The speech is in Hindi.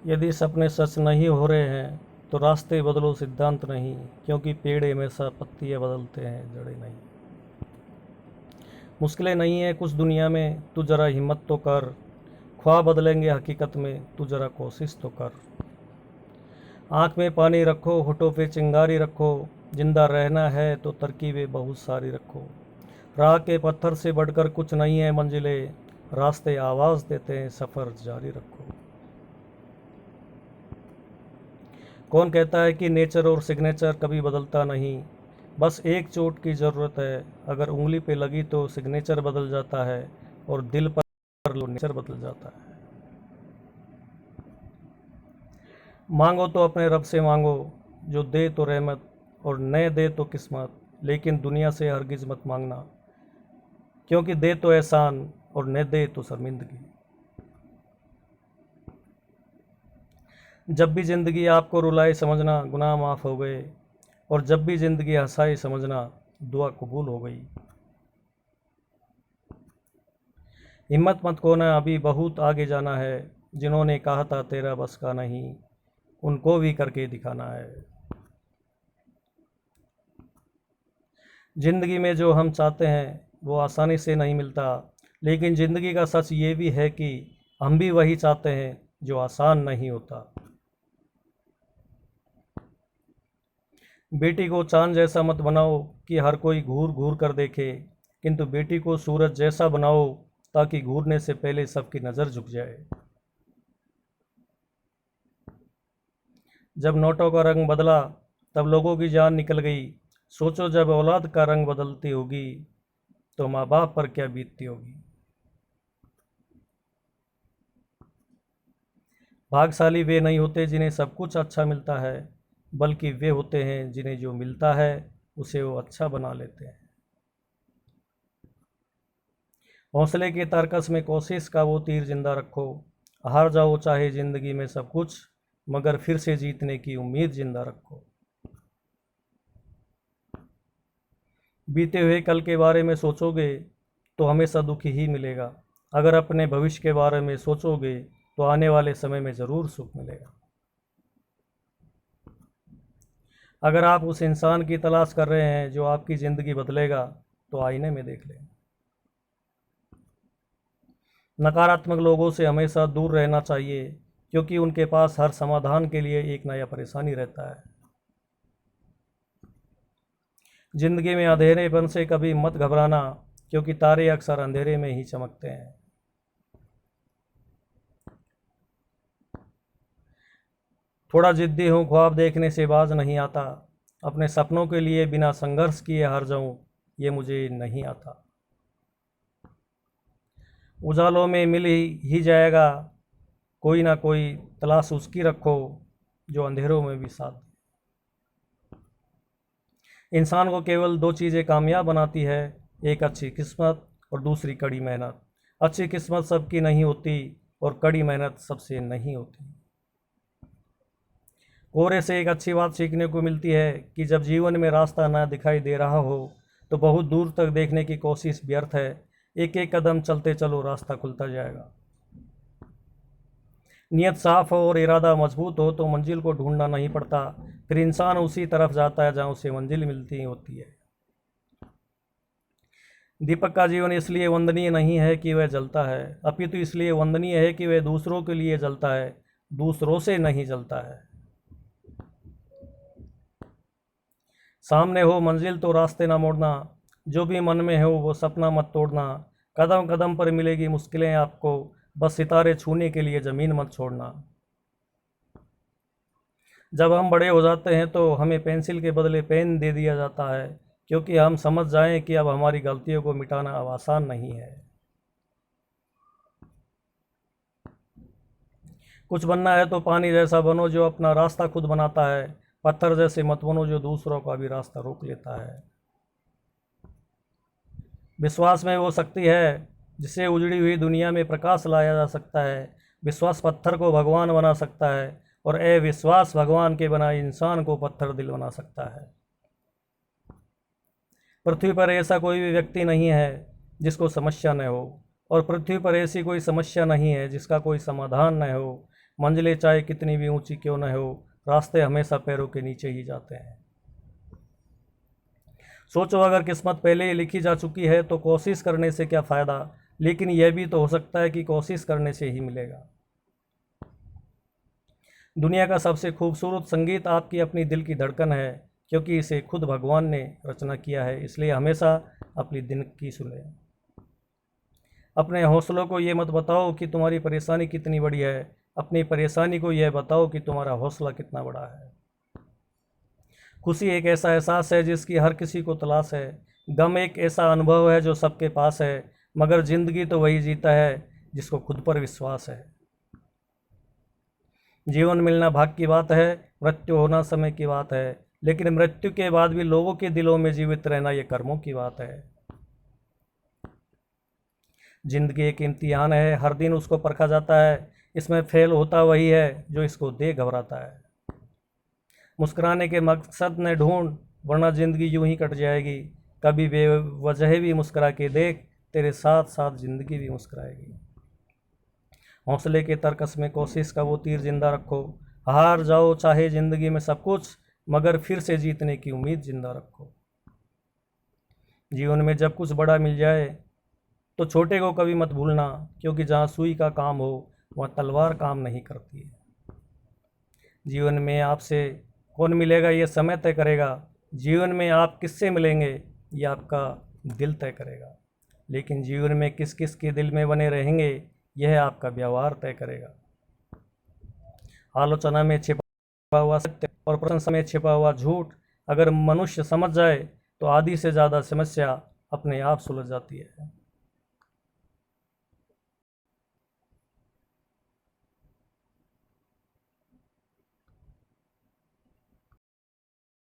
यदि सपने सच नहीं हो रहे हैं तो रास्ते बदलो, सिद्धांत नहीं, क्योंकि पेड़ हमेशा पत्तियां बदलते हैं, जड़ें नहीं। मुश्किलें नहीं है कुछ दुनिया में, तू जरा हिम्मत तो कर। ख्वाब बदलेंगे हकीकत में, तू जरा कोशिश तो कर। आंख में पानी रखो, होठों पे चिंगारी रखो। जिंदा रहना है तो तरकीबें बहुत सारी रखो। राह के पत्थर से बढ़कर कुछ नहीं है मंजिलें, रास्ते आवाज़ देते हैं, सफ़र जारी रखो। कौन कहता है कि नेचर और सिग्नेचर कभी बदलता नहीं। बस एक चोट की ज़रूरत है, अगर उंगली पे लगी तो सिग्नेचर बदल जाता है, और दिल पर लो नेचर बदल जाता है। मांगो तो अपने रब से मांगो, जो दे तो रहमत और न दे तो किस्मत, लेकिन दुनिया से हरगिज़ मत मांगना, क्योंकि दे तो एहसान और न दे तो शर्मिंदगी। जब भी ज़िंदगी आपको रुलाए समझना गुनाह माफ़ हो गए, और जब भी ज़िंदगी हंसाए समझना दुआ कबूल हो गई। हिम्मत मत खोना, अभी बहुत आगे जाना है, जिन्होंने कहा था तेरा बस का नहीं, उनको भी करके दिखाना है। ज़िंदगी में जो हम चाहते हैं वो आसानी से नहीं मिलता, लेकिन ज़िंदगी का सच ये भी है कि हम भी वही चाहते हैं जो आसान नहीं होता। बेटी को चांद जैसा मत बनाओ कि हर कोई घूर घूर कर देखे, किंतु बेटी को सूरज जैसा बनाओ ताकि घूरने से पहले सबकी नज़र झुक जाए। जब नोटों का रंग बदला तब लोगों की जान निकल गई। सोचो जब औलाद का रंग बदलती होगी तो माँ बाप पर क्या बीतती होगी। भाग्यशाली वे नहीं होते जिन्हें सब कुछ अच्छा मिलता है, बल्कि वे होते हैं जिन्हें जो मिलता है उसे वो अच्छा बना लेते हैं। हौसले के तरकस में कोशिश का वो तीर जिंदा रखो। हार जाओ चाहे ज़िंदगी में सब कुछ, मगर फिर से जीतने की उम्मीद जिंदा रखो। बीते हुए कल के बारे में सोचोगे तो हमेशा दुख ही मिलेगा। अगर अपने भविष्य के बारे में सोचोगे तो आने वाले समय में ज़रूर सुख मिलेगा। अगर आप उस इंसान की तलाश कर रहे हैं जो आपकी ज़िंदगी बदलेगा, तो आईने में देख लें। नकारात्मक लोगों से हमेशा दूर रहना चाहिए, क्योंकि उनके पास हर समाधान के लिए एक नया परेशानी रहता है। ज़िंदगी में अंधेरेपन से कभी मत घबराना, क्योंकि तारे अक्सर अंधेरे में ही चमकते हैं। थोड़ा जिद्दी हूँ, ख्वाब देखने से बाज नहीं आता। अपने सपनों के लिए बिना संघर्ष किए हार जाऊँ, ये मुझे नहीं आता। उजालों में मिल ही जाएगा कोई ना कोई, तलाश उसकी रखो जो अंधेरों में भी साथ दे। इंसान को केवल दो चीज़ें कामयाब बनाती है, एक अच्छी किस्मत और दूसरी कड़ी मेहनत। अच्छी किस्मत सबकी नहीं होती और कड़ी मेहनत सबसे नहीं होती। कोहरे से एक अच्छी बात सीखने को मिलती है कि जब जीवन में रास्ता ना दिखाई दे रहा हो तो बहुत दूर तक देखने की कोशिश व्यर्थ है। एक एक कदम चलते चलो, रास्ता खुलता जाएगा। नियत साफ हो और इरादा मजबूत हो तो मंजिल को ढूंढना नहीं पड़ता, फिर इंसान उसी तरफ जाता है जहाँ उसे मंजिल मिलती होती है। दीपक का जीवन इसलिए वंदनीय नहीं है कि वह जलता है, अपितु इसलिए वंदनीय है कि वह दूसरों के लिए जलता है, दूसरों से नहीं जलता है। सामने हो मंजिल तो रास्ते ना मोड़ना, जो भी मन में हो वो सपना मत तोड़ना। कदम कदम पर मिलेगी मुश्किलें आपको, बस सितारे छूने के लिए ज़मीन मत छोड़ना। जब हम बड़े हो जाते हैं तो हमें पेंसिल के बदले पेन दे दिया जाता है, क्योंकि हम समझ जाएं कि अब हमारी गलतियों को मिटाना अब आसान नहीं है। कुछ बनना है तो पानी जैसा बनो जो अपना रास्ता खुद बनाता है, पत्थर जैसे मत बनो जो दूसरों का भी रास्ता रोक लेता है। विश्वास में वो शक्ति है जिससे उजड़ी हुई दुनिया में प्रकाश लाया जा सकता है। विश्वास पत्थर को भगवान बना सकता है, और अविश्वास भगवान के बनाए इंसान को पत्थर दिल बना सकता है। पृथ्वी पर ऐसा कोई भी व्यक्ति नहीं है जिसको समस्या न हो, और पृथ्वी पर ऐसी कोई समस्या नहीं है जिसका कोई समाधान न हो। मंजिलें चाहे कितनी भी ऊंची क्यों न हो, रास्ते हमेशा पैरों के नीचे ही जाते हैं। सोचो अगर किस्मत पहले ही लिखी जा चुकी है तो कोशिश करने से क्या फ़ायदा, लेकिन यह भी तो हो सकता है कि कोशिश करने से ही मिलेगा। दुनिया का सबसे खूबसूरत संगीत आपकी अपनी दिल की धड़कन है, क्योंकि इसे खुद भगवान ने रचना किया है, इसलिए हमेशा अपनी दिल की सुने। अपने हौसलों को ये मत बताओ कि तुम्हारी परेशानी कितनी बड़ी है, अपनी परेशानी को यह बताओ कि तुम्हारा हौसला कितना बड़ा है। खुशी एक ऐसा एहसास है जिसकी हर किसी को तलाश है, गम एक ऐसा अनुभव है जो सबके पास है, मगर जिंदगी तो वही जीता है जिसको खुद पर विश्वास है। जीवन मिलना भाग्य की बात है, मृत्यु होना समय की बात है, लेकिन मृत्यु के बाद भी लोगों के दिलों में जीवित रहना ये कर्मों की बात है। जिंदगी एक इम्तिहान है, हर दिन उसको परखा जाता है, इसमें फेल होता वही है जो इसको देख घबराता है। मुस्कुराने के मकसद न ढूंढ, वरना जिंदगी यूं ही कट जाएगी, कभी बेवजह भी मुस्कुरा के देख, तेरे साथ साथ जिंदगी भी मुस्कुराएगी। हौसले के तरकस में कोशिश का वो तीर जिंदा रखो, हार जाओ चाहे जिंदगी में सब कुछ, मगर फिर से जीतने की उम्मीद जिंदा रखो। जीवन में जब कुछ बड़ा मिल जाए तो छोटे को कभी मत भूलना, क्योंकि जहाँ सुई का काम हो वहाँ तलवार काम नहीं करती है। जीवन में आपसे कौन मिलेगा ये समय तय करेगा, जीवन में आप किससे मिलेंगे ये आपका दिल तय करेगा, लेकिन जीवन में किस किस के दिल में बने रहेंगे यह आपका व्यवहार तय करेगा। आलोचना में छिपा हुआ सत्य और प्रशंसा में छिपा हुआ झूठ अगर मनुष्य समझ जाए तो आधी से ज़्यादा समस्या अपने आप सुलझ जाती है।